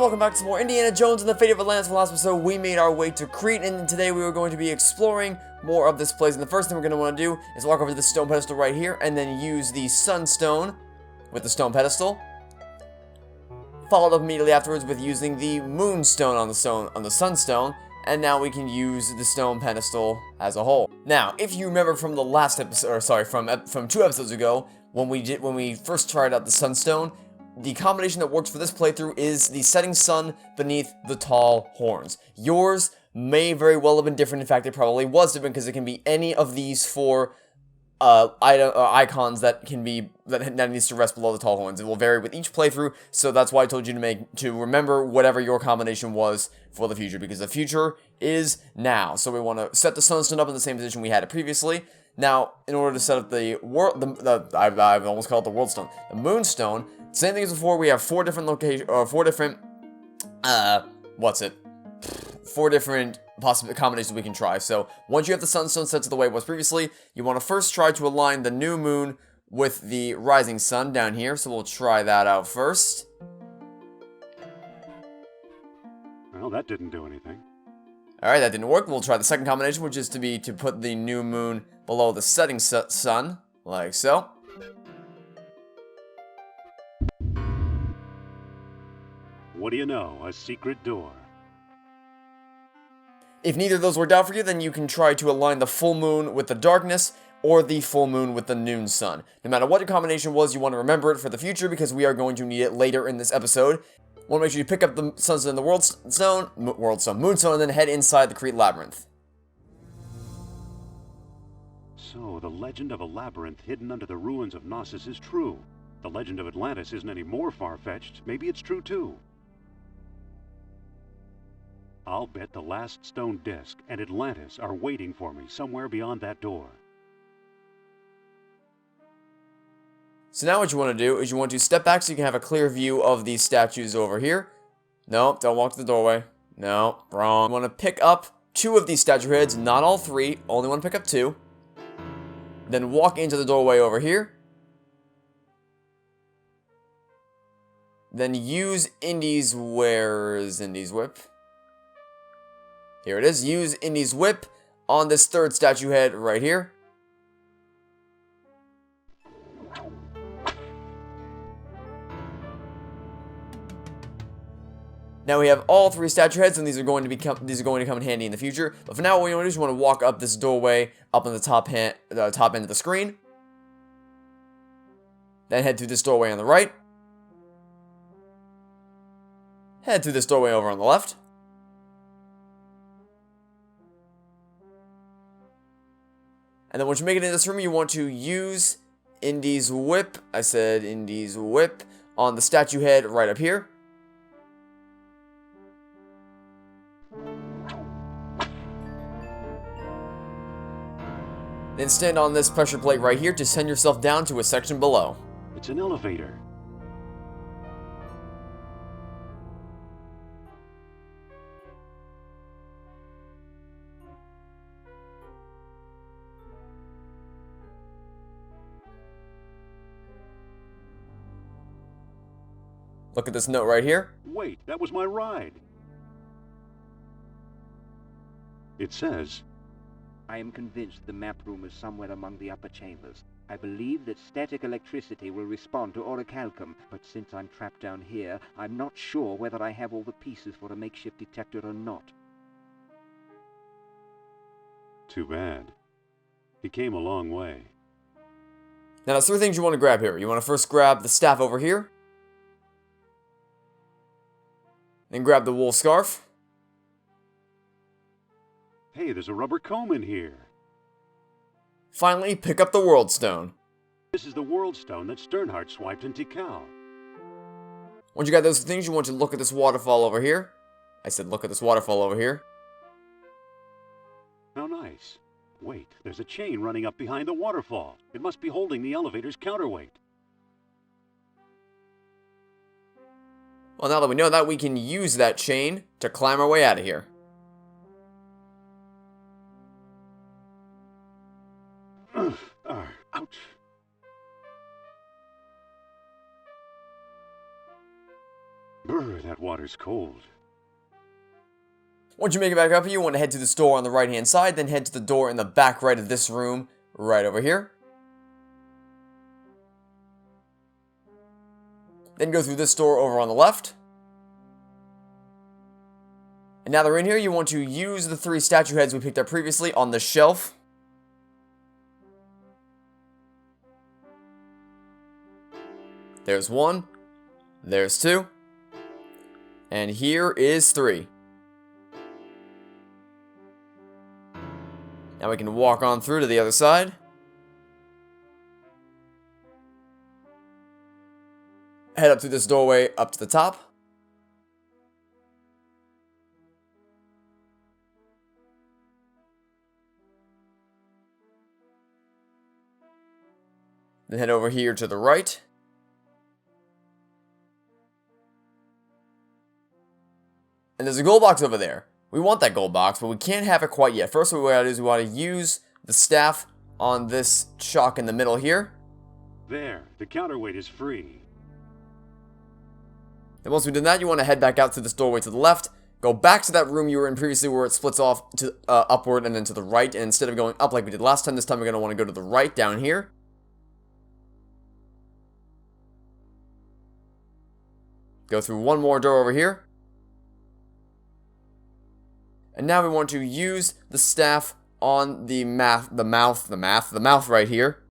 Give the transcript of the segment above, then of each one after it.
welcome back to some more Indiana Jones and the Fate of Atlantis. In the last episode, we made our way to Crete, and today we are going to be exploring more of this place. And the first thing we're going to want to do is walk over to the stone pedestal right here, and then use the sunstone with the stone pedestal. Followed up immediately afterwards with using the moonstone on the sunstone, and now we can use the stone pedestal as a whole. Now, if you remember from the last episode, or sorry, from 2 episodes ago, when we first tried out the sunstone, the combination that works for this playthrough is the setting sun beneath the tall horns. Yours may very well have been different. In fact, it probably was different because it can be any of these four icons that needs to rest below the tall horns. It will vary with each playthrough, so that's why I told you to remember whatever your combination was for the future, because the future is now. So we want to set the sunstone up in the same position we had it previously. Now, in order to set up the I've almost called it the world stone, the moonstone. Same thing as before, we have four different possible combinations we can try. So, once you have the sunstone set to the way it was previously, you want to first try to align the new moon with the rising sun down here. So, we'll try that out first. Well, that didn't do anything. Alright, that didn't work. We'll try the second combination, which is to put the new moon below the setting sun, like so. What do you know? A secret door. If neither of those worked out for you, then you can try to align the full moon with the darkness, or the full moon with the noon sun. No matter what your combination was, you want to remember it for the future, because we are going to need it later in this episode. Want to make sure you pick up the sunstone and the moonstone, and then head inside the Crete Labyrinth. So, the legend of a labyrinth hidden under the ruins of Knossos is true. The legend of Atlantis isn't any more far-fetched. Maybe it's true too. I'll bet the last stone disc and Atlantis are waiting for me somewhere beyond that door. So now what you want to do is you want to step back so you can have a clear view of these statues over here. No, don't walk to the doorway. No, wrong. You want to pick up 2 of these statue heads, not all 3. Only want to pick up 2. Then walk into the doorway over here. Then use Indy's, where is Indy's whip? Here it is. Use Indy's whip on this 3rd statue head right here. Now we have all 3 statue heads, and these are going to come in handy in the future. But for now, what you want to do is you want to walk up this doorway up on the top end of the screen. Then head through this doorway on the right. Head through this doorway over on the left. And then once you make it in this room, you want to use Indy's whip. I said Indy's whip on the statue head right up here. Then stand on this pressure plate right here to send yourself down to a section below. It's an elevator. Look at this note right here. Wait, that was my ride. It says, I am convinced the map room is somewhere among the upper chambers. I believe that static electricity will respond to orichalcum, but since I'm trapped down here, I'm not sure whether I have all the pieces for a makeshift detector or not. too bad. He came a long way. Now, there's 3 things you want to grab here. You want to first grab the staff over here. Then grab the wool scarf. Hey, there's a rubber comb in here. Finally, pick up the World Stone. This is the World Stone that Sternhardt swiped in Tikal. Once you got those things, you want to look at this waterfall over here. I said look at this waterfall over here. How nice. Wait, there's a chain running up behind the waterfall. It must be holding the elevator's counterweight. Well, now that we know that, we can use that chain to climb our way out of here. Ouch. Brr, that water's cold. Once you make it back up here, you want to head to this door on the right-hand side, then head to the door in the back right of this room, right over here. Then go through this door over on the left. And now they're in here, you want to use the 3 statue heads we picked up previously on the shelf. There's 1. There's 2. And here is 3. Now we can walk on through to the other side. Head up through this doorway up to the top. Then head over here to the right. And there's a gold box over there. We want that gold box, but we can't have it quite yet. First, what we gotta do is we want to use the staff on this chalk in the middle here. There, the counterweight is free. And once we did that, you want to head back out to this doorway to the left. Go back to that room you were in previously where it splits off to upward and then to the right. And instead of going up like we did last time, this time we're going to want to go to the right down here. Go through one more door over here. And now we want to use the staff on the mouth right here.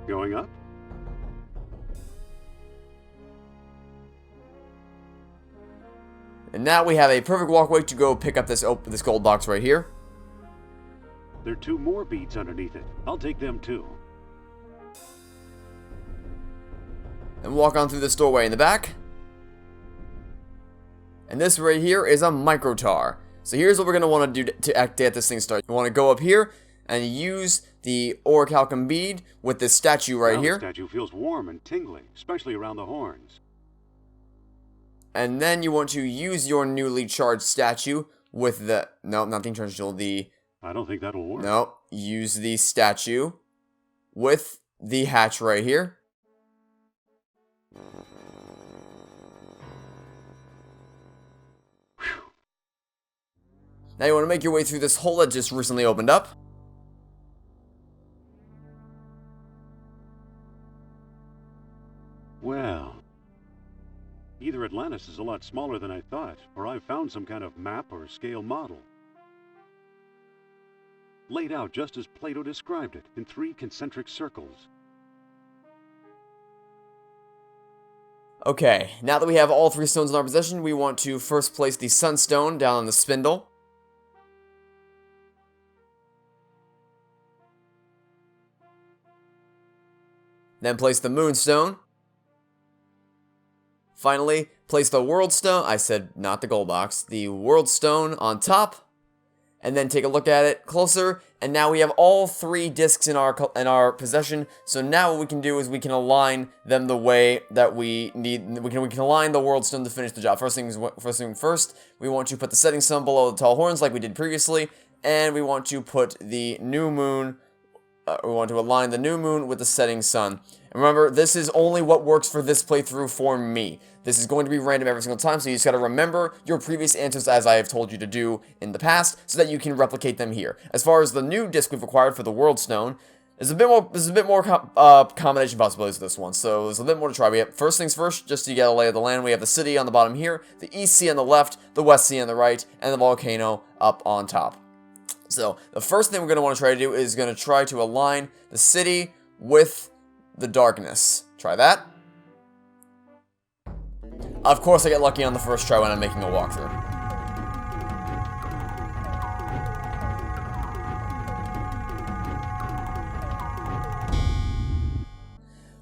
Going up? And now we have a perfect walkway to go pick up this gold box right here. There are 2 more beads underneath it. I'll take them too. And walk on through this doorway in the back. And this right here is a microtar. So here's what we're going to want to do to get this thing started. You want to go up here and use the orichalcum bead with this statue right here. The statue feels warm and tingly, especially around the horns. And then you want to use your newly charged statue with the... No, not the charged jewel. I don't think that'll work. No, use the statue with the hatch right here. Now you want to make your way through this hole that just recently opened up. Well, either Atlantis is a lot smaller than I thought, or I've found some kind of map or scale model. Laid out just as Plato described it, in 3 concentric circles. Okay, now that we have all 3 stones in our possession, we want to first place the sunstone down on the spindle. Then place the moonstone. Finally, place the world stone. I said not the gold box. The world stone on top. And then take a look at it closer. And now we have all 3 discs in our possession. So now what we can do is we can align them the way that we need. We can align the world stone to finish the job. First thing first, we want to put the setting sun below the tall horns like we did previously. And we want to put the new moon. We want to align the new moon with the setting sun. And remember, this is only what works for this playthrough for me. This is going to be random every single time, so you just gotta remember your previous answers as I have told you to do in the past, so that you can replicate them here. As far as the new disc we've acquired for the World Stone, there's a bit more combination possibilities with this one, so there's a bit more to try. We have, first things first, just to get a lay of the land, we have the city on the bottom here, the East Sea on the left, the West Sea on the right, and the volcano up on top. So, the first thing we're going to want to try to do is going to try to align the city with the darkness. Try that. Of course I get lucky on the first try when I'm making a walkthrough.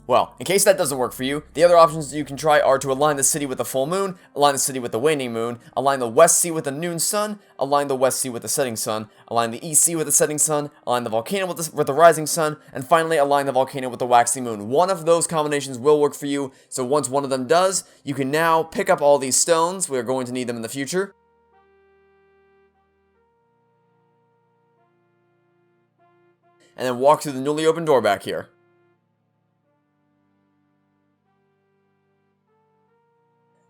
Well, in case that doesn't work for you, the other options you can try are to align the city with the full moon, align the city with the waning moon, align the West Sea with the noon sun, align the West Sea with the setting sun, align the East Sea with the setting sun, align the volcano with the rising sun, and finally align the volcano with the waxing moon. One of those combinations will work for you, so once one of them does, you can now pick up all these stones. We are going to need them in the future. And then walk through the newly opened door back here.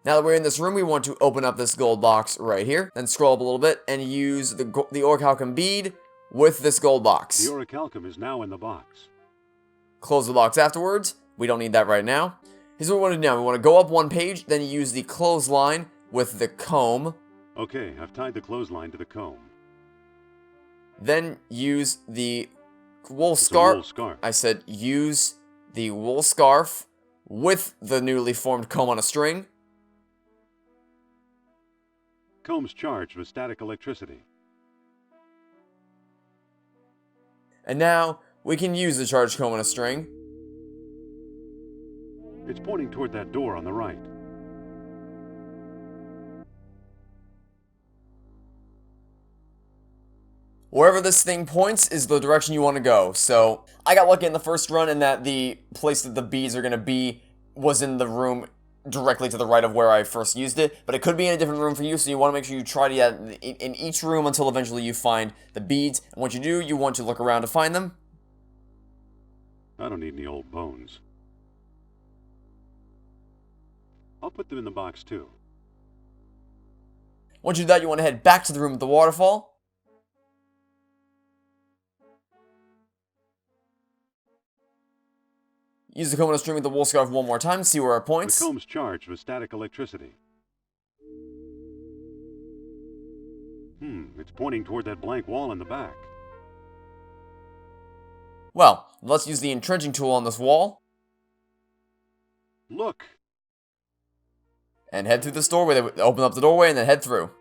Now that we're in this room, we want to open up this gold box right here, then scroll up a little bit and use the orichalcum bead with this gold box. The orichalcum is now in the box. Close the box afterwards. We don't need that right now. Here's what we want to do now. We want to go up one page, then use the clothesline with the comb. Okay, I've tied the clothesline to the comb. Then use the wool It's a scarf. wool scarf. I said use the wool scarf with the newly formed comb on a string. Comb's charged with static electricity. And now we can use the charged comb on a string. It's pointing toward that door on the right. Wherever this thing points is the direction you want to go. So I got lucky in the first run in that the place that the beads are going to be was in the room directly to the right of where I first used it, but it could be in a different room for you, so you want to make sure you try to get in each room until eventually you find the beads. And once you do, you want to look around to find them. I don't need any old bones. I'll put them in the box too. Once you do that, you want to head back to the room with the waterfall. Use the comb on a string with the wool scarf one more time to see where it points. The comb's charged with static electricity. It's pointing toward that blank wall in the back. Well, let's use the entrenching tool on this wall. Look! And head through this doorway. Open up the doorway and then head through.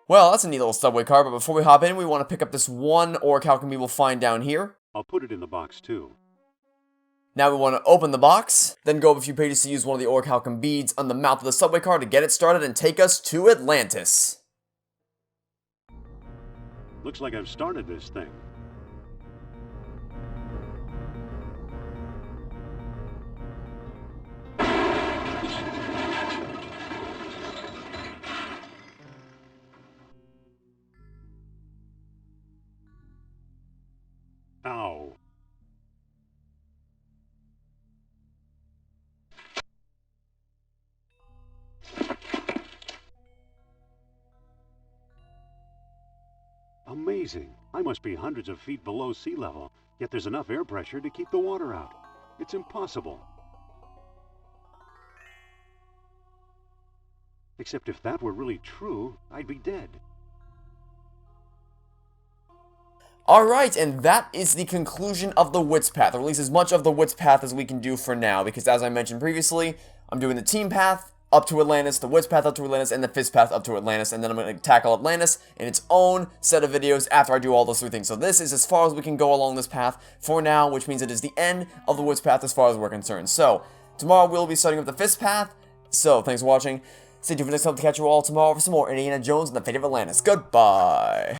Well, that's a neat little subway car, but before we hop in, we want to pick up this one orichalcum we will find down here. I'll put it in the box too. Now we want to open the box, then go up a few pages to use one of the orichalcum beads on the mouth of the subway car to get it started and take us to Atlantis. Looks like I've started this thing. Ow. Amazing. I must be hundreds of feet below sea level, yet there's enough air pressure to keep the water out. It's impossible. Except if that were really true, I'd be dead. Alright, and that is the conclusion of the Wits path, or at least as much of the Wits path as we can do for now, because as I mentioned previously, I'm doing the team path up to Atlantis, the Wits path up to Atlantis, and the Fist path up to Atlantis, and then I'm going to tackle Atlantis in its own set of videos after I do all those three things. So this is as far as we can go along this path for now, which means it is the end of the Wits path as far as we're concerned. So, tomorrow we'll be starting up the Fist path, so thanks for watching. Stay tuned for next time to catch you all tomorrow for some more Indiana Jones and the Fate of Atlantis. Goodbye!